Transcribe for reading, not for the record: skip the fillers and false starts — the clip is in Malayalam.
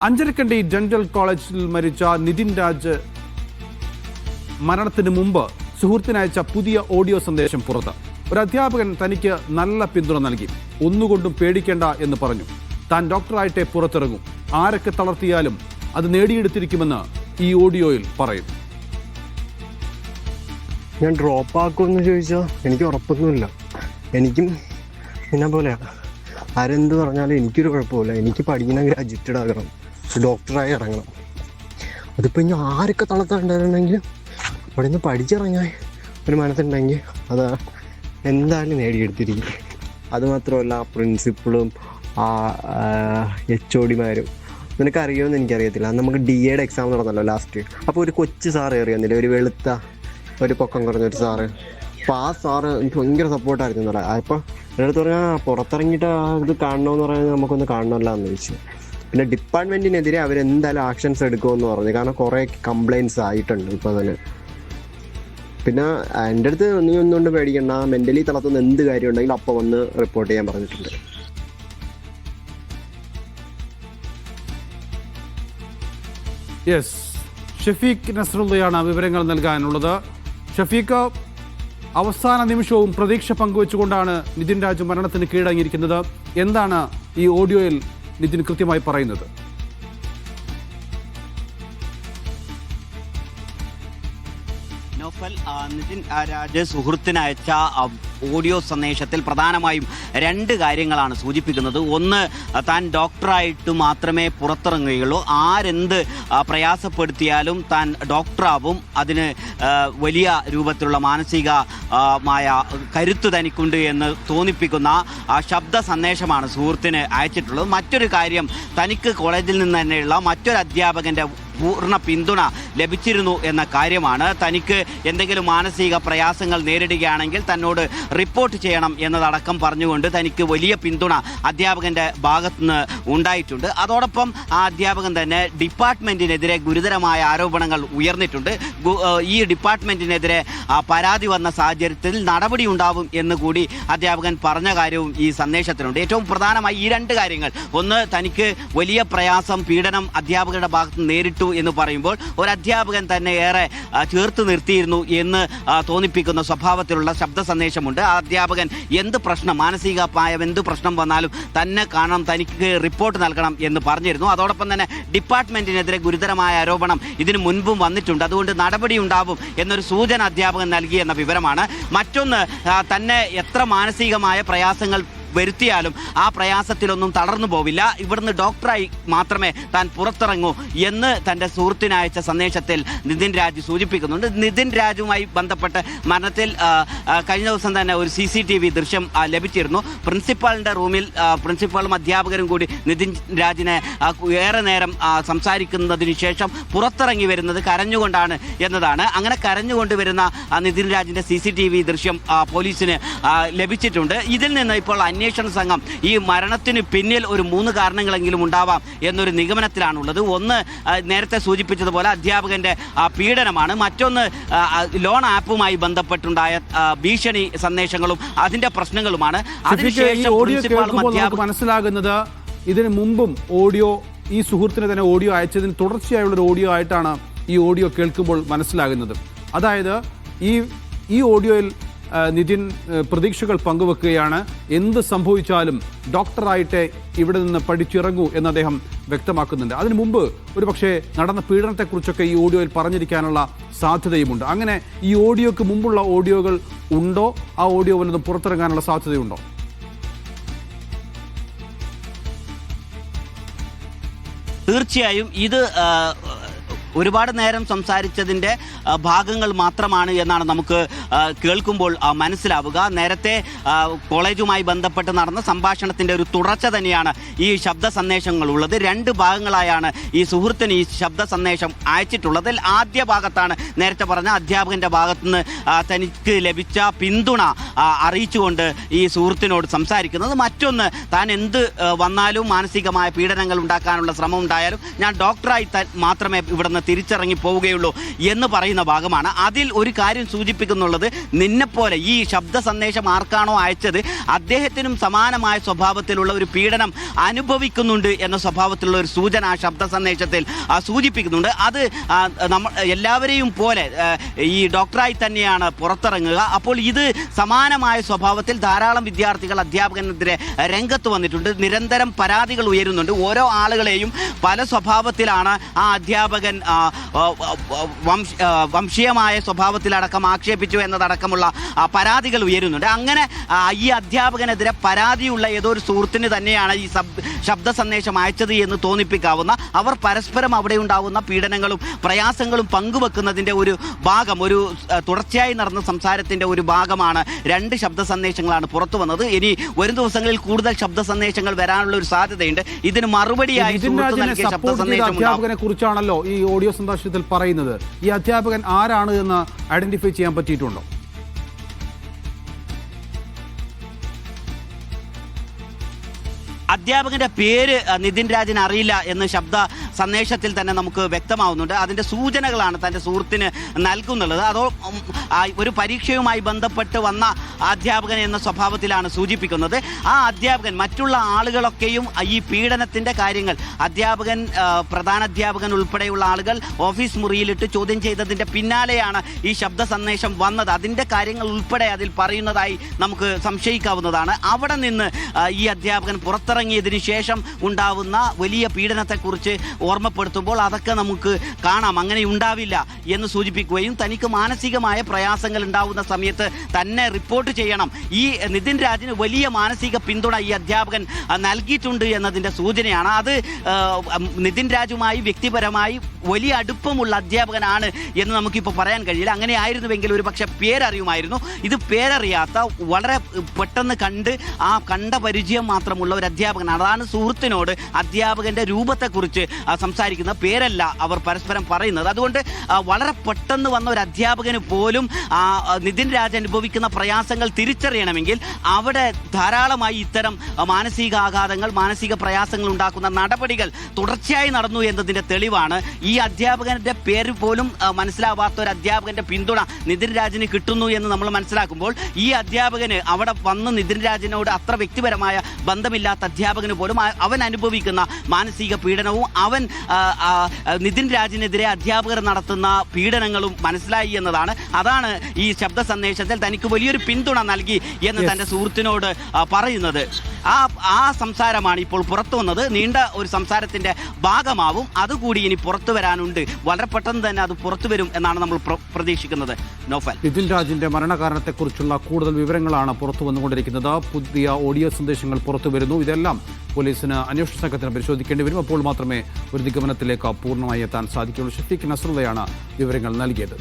അഞ്ചരക്കണ്ടി ഡെന്റൽ കോളേജിൽ മരിച്ച നിതിൻ രാജ് മരണത്തിന് മുമ്പ് സുഹൃത്തിനയച്ച പുതിയ ഓഡിയോ സന്ദേശം പുറത്ത്. ഒരു അധ്യാപകൻ തനിക്ക് നല്ല പിന്തുണ നൽകി, ഒന്നുകൊണ്ടും പേടിക്കേണ്ട എന്ന് പറഞ്ഞു. താൻ ഡോക്ടറായിട്ടേ പുറത്തിറങ്ങും, ആരൊക്കെ തളർത്തിയാലും അത് നേടിയെടുത്തിരിക്കുമെന്ന് ഈ ഓഡിയോയിൽ പറയുന്നു. ഞാൻ ഡ്രോപ്പ് ആക്കുമെന്ന് ചോദിച്ചാൽ എനിക്ക് ഉറപ്പൊന്നുമില്ല. എനിക്കും എന്നെ പോലെയാ, ആരെന്ത് പറഞ്ഞാലും എനിക്കൊരു കുഴപ്പമില്ല. എനിക്ക് പഠിക്കണം, ഗ്രാജുവേറ്റഡ് ആകണം, ഡോക്ടറായി ഇറങ്ങണം. അതിപ്പോൾ ഇനി ആരൊക്കെ തളർത്താണ്ടായിരുന്നെങ്കിലും അവിടെ നിന്ന് പഠിച്ചിറങ്ങാൻ ഒരു മനസ്സുണ്ടെങ്കിൽ അത് എന്തായാലും നേടിയെടുത്തിരിക്കും. അതുമാത്രമല്ല, പ്രിൻസിപ്പളും HOD-മാരും നിനക്കറിയുമെന്ന് എനിക്കറിയത്തില്ല. നമുക്ക് DA എക്സാം നടന്നല്ലോ ലാസ്റ്റ്. അപ്പോൾ ഒരു കൊച്ചു സാറ് അറിയുന്നില്ല, ഒരു വെളുത്ത ഒരു പൊക്കം കുറഞ്ഞൊരു സാറ്. അപ്പോൾ ആ സാറ് എനിക്ക് ഭയങ്കര സപ്പോർട്ടായിരുന്നു എന്നല്ല. അപ്പോൾ എന്നടുത്ത് പറഞ്ഞാൽ പുറത്തിറങ്ങിയിട്ട് ഇത് കാണണമെന്ന് പറയുന്നത് നമുക്കൊന്ന് കാണണമല്ലോ എന്ന് ചോദിച്ചു. പിന്നെ ഡിപ്പാർട്ട്മെൻറ്റിനെതിരെ അവരെന്തായാലും ആക്ഷൻസ് എടുക്കുമെന്ന് പറഞ്ഞു. കാരണം കുറേ കംപ്ലയിൻറ്റ്സ് ആയിട്ടുണ്ട് ഇപ്പോൾ തന്നെ. പിന്നെ എൻ്റെ അടുത്ത് നീ ഒന്നുകൊണ്ട് പേടിക്കണ്ട, മെൻ്റലി തളർത്തുന്ന എന്ത് കാര്യം ഉണ്ടെങ്കിലും അപ്പോൾ വന്ന് റിപ്പോർട്ട് ചെയ്യാൻ പറഞ്ഞിട്ടുണ്ട്. യെസ്, ഷഫീഖ് നസ്രുള്ളയാണ് വിവരങ്ങൾ നൽകാനുള്ളത്. ഷഫീഖ്, അവസാന നിമിഷവും പ്രതീക്ഷ പങ്കുവെച്ചുകൊണ്ടാണ് നിതിൻ രാജ് മരണത്തിന് കീഴടങ്ങിയിരിക്കുന്നത്. എന്താണ് ഈ ഓഡിയോയിൽ നിതിൻ കൃത്യമായി പറയുന്നത്? നിതിൻ രാജ് സുഹൃത്തിനയച്ച ഓഡിയോ സന്ദേശത്തിൽ പ്രധാനമായും രണ്ട് കാര്യങ്ങളാണ് സൂചിപ്പിക്കുന്നത്. ഒന്ന്, താൻ ഡോക്ടറായിട്ട് മാത്രമേ പുറത്തിറങ്ങുകയുള്ളൂ, ആരെന്ത് പ്രയാസപ്പെടുത്തിയാലും താൻ ഡോക്ടറാവും, അതിന് വലിയ രൂപത്തിലുള്ള മാനസികമായ കരുത്ത് തനിക്കുണ്ട് എന്ന് തോന്നിപ്പിക്കുന്ന ശബ്ദ സന്ദേശമാണ് സുഹൃത്തിന് അയച്ചിട്ടുള്ളത്. മറ്റൊരു കാര്യം, തനിക്ക് കോളേജിൽ നിന്ന് തന്നെയുള്ള മറ്റൊരു അധ്യാപകൻ്റെ പൂർണ്ണ പിന്തുണ ലഭിച്ചിരുന്നു എന്ന കാര്യമാണ്. തനിക്ക് എന്തെങ്കിലും മാനസിക പ്രയാസങ്ങൾ നേരിടുകയാണെങ്കിൽ തന്നോട് റിപ്പോർട്ട് ചെയ്യണം എന്നതടക്കം പറഞ്ഞുകൊണ്ട് തനിക്ക് വലിയ പിന്തുണ അധ്യാപകൻ്റെ ഭാഗത്തുനിന്ന് ഉണ്ടായിട്ടുണ്ട്. അതോടൊപ്പം ആ അധ്യാപകൻ തന്നെ ഡിപ്പാർട്ട്മെൻറ്റിനെതിരെ ഗുരുതരമായ ആരോപണങ്ങൾ ഉയർന്നിട്ടുണ്ട്. ഈ ഡിപ്പാർട്ട്മെൻറ്റിനെതിരെ പരാതി വന്ന സാഹചര്യത്തിൽ നടപടി ഉണ്ടാവും എന്ന് കൂടി അധ്യാപകൻ പറഞ്ഞ കാര്യവും ഈ സന്ദേശത്തിലുണ്ട്. ഏറ്റവും പ്രധാനമായി ഈ രണ്ട് കാര്യങ്ങൾ, ഒന്ന്, തനിക്ക് വലിയ പ്രയാസം, പീഡനം അധ്യാപകരുടെ ഭാഗത്ത് നേരിട്ടു എന്ന് പറയുമ്പോൾ ഒരു അധ്യാപകൻ തന്നെ ഏറെ ചേർത്ത് നിർത്തിയിരുന്നു എന്ന് തോന്നിപ്പിക്കുന്ന സ്വഭാവത്തിലുള്ള ശബ്ദ സന്ദേശമുണ്ട്. ആ അധ്യാപകൻ എന്ത് പ്രശ്നം, മാനസികമായ എന്ത് പ്രശ്നം വന്നാലും തന്നെ കാണണം, തനിക്ക് റിപ്പോർട്ട് നൽകണം എന്ന് പറഞ്ഞിരുന്നു. അതോടൊപ്പം തന്നെ ഡിപ്പാർട്ട്മെന്റിനെതിരെ ഗുരുതരമായ ആരോപണം ഇതിനു മുൻപും വന്നിട്ടുണ്ട്, അതുകൊണ്ട് നടപടി ഉണ്ടാവും എന്നൊരു സൂചന അധ്യാപകൻ നൽകി എന്ന വിവരമാണ്. മറ്റൊന്ന്, തന്നെ എത്ര മാനസികമായ പ്രയാസങ്ങൾ വരുത്തിയാലും ആ പ്രയാസത്തിലൊന്നും തളർന്നു പോവില്ല, ഇവിടുന്ന് ഡോക്ടറായി മാത്രമേ താൻ പുറത്തിറങ്ങൂ എന്ന് തൻ്റെ സുഹൃത്തിനയച്ച സന്ദേശത്തിൽ നിതിൻ രാജ് സൂചിപ്പിക്കുന്നുണ്ട്. നിതിൻ രാജുമായി ബന്ധപ്പെട്ട് മരണത്തിൽ കഴിഞ്ഞ ദിവസം തന്നെ ഒരു CCTV ദൃശ്യം ലഭിച്ചിരുന്നു. പ്രിൻസിപ്പാളിൻ്റെ റൂമിൽ പ്രിൻസിപ്പാളും അധ്യാപകരും കൂടി നിതിൻ രാജിനെ ഏറെ നേരം സംസാരിക്കുന്നതിന് ശേഷം പുറത്തിറങ്ങി വരുന്നത് കരഞ്ഞുകൊണ്ടാണ് എന്നതാണ്. അങ്ങനെ കരഞ്ഞുകൊണ്ട് വരുന്ന നിതിൻ രാജിൻ്റെ CCTV ദൃശ്യം പോലീസിന് ലഭിച്ചിട്ടുണ്ട്. ഇതിൽ നിന്ന് ഇപ്പോൾ അന്വേഷണ സംഘം ഈ മരണത്തിന് പിന്നിൽ ഒരു 3 കാരണങ്ങളെങ്കിലും ഉണ്ടാവാം എന്നൊരു നിഗമനത്തിലാണുള്ളത്. ഒന്ന്, നേരത്തെ സൂചിപ്പിച്ചതുപോലെ അധ്യാപകന്റെ പീഡനമാണ്. മറ്റൊന്ന്, ലോൺ ആപ്പുമായി ബന്ധപ്പെട്ടുണ്ടായ ഭീഷണി സന്ദേശങ്ങളും അതിന്റെ പ്രശ്നങ്ങളുമാണ്. മനസ്സിലാകുന്നത് ഇതിനു മുമ്പും ഓഡിയോ, ഈ സുഹൃത്തിന് തന്നെ ഓഡിയോ അയച്ചതിന് തുടർച്ചയായുള്ളൊരു ഓഡിയോ ആയിട്ടാണ് ഈ ഓഡിയോ കേൾക്കുമ്പോൾ മനസ്സിലാകുന്നത്. അതായത് ഈ ഓഡിയോയിൽ നിതിൻ പ്രതീക്ഷകൾ പങ്കുവെക്കുകയാണ്. എന്ത് സംഭവിച്ചാലും ഡോക്ടറായിട്ട് ഇവിടെ നിന്ന് പഠിച്ചിറങ്ങൂ എന്ന് അദ്ദേഹം വ്യക്തമാക്കുന്നുണ്ട്. അതിനു മുമ്പ് ഒരു പക്ഷേ നടന്ന പീഡനത്തെക്കുറിച്ചൊക്കെ ഈ ഓഡിയോയിൽ പറഞ്ഞിരിക്കാനുള്ള സാധ്യതയുമുണ്ട്. അങ്ങനെ ഈ ഓഡിയോക്ക് മുമ്പുള്ള ഓഡിയോകൾ ഉണ്ടോ? ആ ഓഡിയോ വല്ലതും പുറത്തിറങ്ങാനുള്ള സാധ്യതയുണ്ടോ? തീർച്ചയായും ഇത് ഒരുപാട് നേരം സംസാരിച്ചതിൻ്റെ ഭാഗങ്ങൾ മാത്രമാണ് എന്നാണ് നമുക്ക് കേൾക്കുമ്പോൾ മനസ്സിലാവുക. നേരത്തെ കോളേജുമായി ബന്ധപ്പെട്ട് നടന്ന സംഭാഷണത്തിൻ്റെ ഒരു തുടർച്ച തന്നെയാണ് ഈ ശബ്ദ സന്ദേശങ്ങളുള്ളത്. 2 ഭാഗങ്ങളായാണ് ഈ സുഹൃത്തിന് ഈ ശബ്ദ സന്ദേശം അയച്ചിട്ടുള്ളതിൽ ആദ്യ ഭാഗത്താണ് നേരത്തെ പറഞ്ഞ അധ്യാപകൻ്റെ ഭാഗത്തുനിന്ന് തനിക്ക് ലഭിച്ച പിന്തുണ അറിയിച്ചുകൊണ്ട് ഈ സുഹൃത്തിനോട് സംസാരിക്കുന്നത്. മറ്റൊന്ന്, താൻ എന്ത് വന്നാലും മാനസികമായ പീഡനങ്ങൾ ഉണ്ടാക്കാനുള്ള ശ്രമം ഉണ്ടായാലും ഞാൻ ഡോക്ടറായി മാത്രമേ ഇവിടുന്ന് നിന്ന് തിരിച്ചിറങ്ങി പോവുകയുള്ളൂ എന്ന് പറയുന്ന ഭാഗമാണ്. അതിൽ ഒരു കാര്യം സൂചിപ്പിക്കുന്നുള്ളത്, നിന്നെപ്പോലെ ഈ ശബ്ദ സന്ദേശം ആർക്കാണോ അയച്ചത് അദ്ദേഹത്തിനും സമാനമായ സ്വഭാവത്തിലുള്ള ഒരു പീഡനം അനുഭവിക്കുന്നുണ്ട് എന്ന സ്വഭാവത്തിലുള്ള ഒരു സൂചന ആ ശബ്ദ സന്ദേശത്തിൽ സൂചിപ്പിക്കുന്നുണ്ട്. അത് നമ്മൾ എല്ലാവരെയും പോലെ ഈ ഡോക്ടറായി തന്നെയാണ് പുറത്തിറങ്ങുക. അപ്പോൾ ഇത് സമാനമായ സ്വഭാവത്തിൽ ധാരാളം വിദ്യാർത്ഥികൾ അധ്യാപകനെതിരെ രംഗത്ത് വന്നിട്ടുണ്ട്. നിരന്തരം പരാതികൾ ഉയരുന്നുണ്ട്. ഓരോ ആളുകളെയും പല സ്വഭാവത്തിലാണ് ആ അധ്യാപകൻ വംശീയമായ സ്വഭാവത്തിലടക്കം ആക്ഷേപിച്ചു എന്നതടക്കമുള്ള പരാതികൾ ഉയരുന്നുണ്ട്. അങ്ങനെ ഈ അധ്യാപകനെതിരെ പരാതിയുള്ള ഏതോ ഒരു സുഹൃത്തിന് തന്നെയാണ് ഈ ശബ്ദ സന്ദേശം അയച്ചത് എന്ന് തോന്നിപ്പിക്കാവുന്ന, അവർ പരസ്പരം അവിടെ ഉണ്ടാവുന്ന പീഡനങ്ങളും പ്രയാസങ്ങളും പങ്കുവെക്കുന്നതിൻ്റെ ഒരു ഭാഗം, ഒരു തുടർച്ചയായി നടന്ന സംസാരത്തിൻ്റെ ഒരു ഭാഗമാണ് 2 ശബ്ദ സന്ദേശങ്ങളാണ് പുറത്തു വന്നത്. ഇനി വരും ദിവസങ്ങളിൽ കൂടുതൽ ശബ്ദ സന്ദേശങ്ങൾ വരാനുള്ള ഒരു സാധ്യതയുണ്ട്. ഇതിന് മറുപടിയായി അധ്യാപകനെ കുറിച്ചാണല്ലോ ഈ ഓഡിയോ സന്ദേശത്തിൽ പറയുന്നത്. ഈ അധ്യാപകൻ ആരാണ് എന്ന് ഐഡന്റിഫൈ ചെയ്യാൻ പറ്റിയിട്ടുണ്ടോ? അധ്യാപകന്റെ പേര് നിതിൻ രാജിന് അറിയില്ല എന്ന് ശബ്ദ സന്ദേശത്തിൽ തന്നെ നമുക്ക് വ്യക്തമാവുന്നുണ്ട്. അതിൻ്റെ സൂചനകളാണ് തൻ്റെ സുഹൃത്തിന് നൽകുന്നുള്ളത്. അതോ ഒരു പരീക്ഷയുമായി ബന്ധപ്പെട്ട് വന്ന അധ്യാപകൻ എന്ന സ്വഭാവത്തിലാണ് സൂചിപ്പിക്കുന്നത്. ആ അധ്യാപകൻ മറ്റുള്ള ആളുകളൊക്കെയും ഈ പീഡനത്തിൻ്റെ കാര്യങ്ങൾ അധ്യാപകൻ, പ്രധാനാധ്യാപകൻ ഉൾപ്പെടെയുള്ള ആളുകൾ ഓഫീസ് മുറിയിലിട്ട് ചോദ്യം ചെയ്തതിൻ്റെ പിന്നാലെയാണ് ഈ ശബ്ദ സന്ദേശം വന്നത്. അതിൻ്റെ കാര്യങ്ങൾ ഉൾപ്പെടെ അതിൽ പറയുന്നതായി നമുക്ക് സംശയിക്കാവുന്നതാണ്. അവിടെ നിന്ന് ഈ അധ്യാപകൻ പുറത്തിറങ്ങിയതിന് ശേഷം ഉണ്ടാവുന്ന വലിയ പീഡനത്തെക്കുറിച്ച് ഓർമ്മപ്പെടുത്തുമ്പോൾ അതൊക്കെ നമുക്ക് കാണാം. അങ്ങനെ ഉണ്ടാവില്ല എന്ന് സൂചിപ്പിക്കുകയും തനിക്ക് മാനസികമായ പ്രയാസങ്ങൾ ഉണ്ടാവുന്ന സമയത്ത് തന്നെ റിപ്പോർട്ട് ചെയ്യണം. ഈ നിതിൻ രാജിന് വലിയ മാനസിക പിന്തുണ ഈ അധ്യാപകൻ നൽകിയിട്ടുണ്ട് എന്നതിൻ്റെ സൂചനയാണ്. അത് നിതിൻ രാജുമായി വ്യക്തിപരമായി വലിയ അടുപ്പമുള്ള അധ്യാപകനാണ് എന്ന് നമുക്കിപ്പോൾ പറയാൻ കഴിയില്ല. അങ്ങനെ ആയിരുന്നുവെങ്കിൽ ഒരു പക്ഷേ പേരറിയുമായിരുന്നു. ഇത് പേരറിയാത്ത, വളരെ പെട്ടെന്ന് കണ്ട പരിചയം മാത്രമുള്ള ഒരു അധ്യാപകനാണ്. അതാണ് സുഹൃത്തിനോട് അധ്യാപകന്റെ രൂപത്തെക്കുറിച്ച് സംസാരിക്കുന്ന, പേരല്ല അവർ പരസ്പരം പറയുന്നത്. അതുകൊണ്ട് വളരെ പെട്ടെന്ന് വന്ന ഒരു അധ്യാപകന് പോലും നിതിൻ രാജ് അനുഭവിക്കുന്ന പ്രയാസങ്ങൾ തിരിച്ചറിയണമെങ്കിൽ അവിടെ ധാരാളമായി ഇത്തരം മാനസികാഘാതങ്ങൾ, മാനസിക പ്രയാസങ്ങൾ ഉണ്ടാക്കുന്ന നടപടികൾ തുടർച്ചയായി നടന്നു എന്നതിൻ്റെ തെളിവാണ്. ഈ അധ്യാപകന്റെ പേര് പോലും മനസ്സിലാവാത്ത ഒരു അധ്യാപകന്റെ പിന്തുണ നിതിൻ രാജിന് കിട്ടുന്നു എന്ന് നമ്മൾ മനസ്സിലാക്കുമ്പോൾ ഈ അധ്യാപകന് അവിടെ വന്ന് നിതിൻ രാജിനോട് അത്ര വ്യക്തിപരമായ ബന്ധമില്ലാത്ത അധ്യാപകന് പോലും അവൻ അനുഭവിക്കുന്ന മാനസിക പീഡനവും അവൻ നിതിൻ രാജിനെതിരെ അധ്യാപകർ നടത്തുന്ന പീഡനങ്ങളും മനസ്സിലായി എന്നതാണ്. അതാണ് ഈ ശബ്ദ സന്ദേശത്തിൽ തനിക്ക് വലിയൊരു പിന്തുണ നൽകി എന്ന് തൻ്റെ സുഹൃത്തിനോട് പറയുന്നത്. ആ സംസാരമാണ് ഇപ്പോൾ പുറത്തു വന്നത്. നീണ്ട ഒരു സംസാരത്തിൻ്റെ ഭാഗമാവും. അതുകൂടി ഇനി പുറത്തു വരാനുണ്ട്. വളരെ പെട്ടെന്ന് തന്നെ അത് പുറത്തു വരും എന്നാണ് നമ്മൾ പ്രതീക്ഷിക്കുന്നത്. നോഫൽ, നിതിൻ രാജിന്റെ മരണകാരണത്തെക്കുറിച്ചുള്ള കൂടുതൽ വിവരങ്ങളാണ് പുറത്തു വന്നുകൊണ്ടിരിക്കുന്നത്. പുതിയ ഓഡിയോ സന്ദേശങ്ങൾ പുറത്തു വരുന്നു. ഇതെല്ലാം പോലീസിന് അന്വേഷണ സംഘത്തിന് പരിശോധിക്കേണ്ടി വരും. അപ്പോൾ മാത്രമേ ഒരു നിഗമനത്തിലേക്ക് പൂർണ്ണമായി എത്താൻ സാധിക്കുകയുള്ളൂ. ഷഫീഖ് നസ്രുള്ളയാണ് വിവരങ്ങൾ നൽകിയത്.